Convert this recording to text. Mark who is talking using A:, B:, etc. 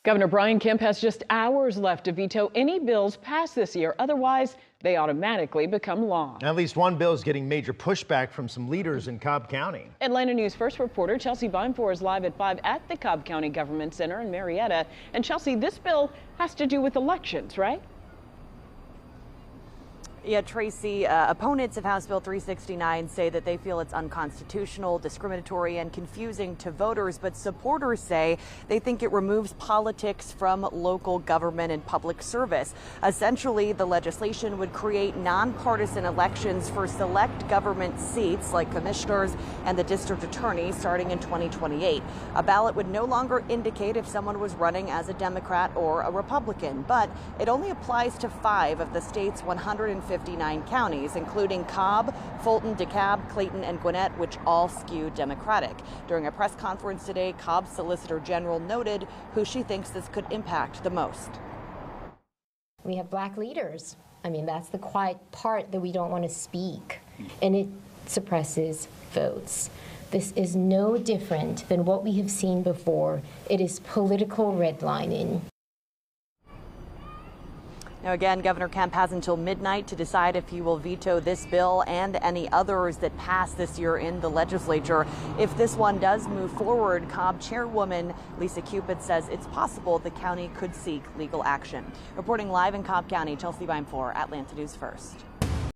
A: Governor Brian Kemp has just hours left to veto any bills passed this year. Otherwise, they automatically become law.
B: At least one bill is getting major pushback from some leaders in Cobb County.
A: Atlanta News First reporter Chelsea Vinefor is live at 5 at the Cobb County Government Center in Marietta. And Chelsea, this bill has to do with elections, right?
C: Yeah, Tracy, opponents of House Bill 369 say that they feel it's unconstitutional, discriminatory, and confusing to voters, but supporters say they think it removes politics from local government and public service. Essentially, the legislation would create nonpartisan elections for select government seats like commissioners and the district attorney starting in 2028. A ballot would no longer indicate if someone was running as a Democrat or a Republican, but it only applies to 5 of the state's 159 counties, including Cobb, Fulton, DeKalb, Clayton, and Gwinnett, which all skew Democratic. During a press conference today, Cobb's Solicitor General noted who she thinks this could impact the most.
D: We have black leaders. I mean, that's the quiet part that we don't want to speak, and it suppresses votes. This is no different than what we have seen before. It is political redlining.
C: Now, again, Governor Kemp has until midnight to decide if he will veto this bill and any others that pass this year in the legislature. If this one does move forward, Cobb Chairwoman Lisa Cupid says it's possible the county could seek legal action. Reporting live in Cobb County, Chelsea Vinefor, Atlanta News First.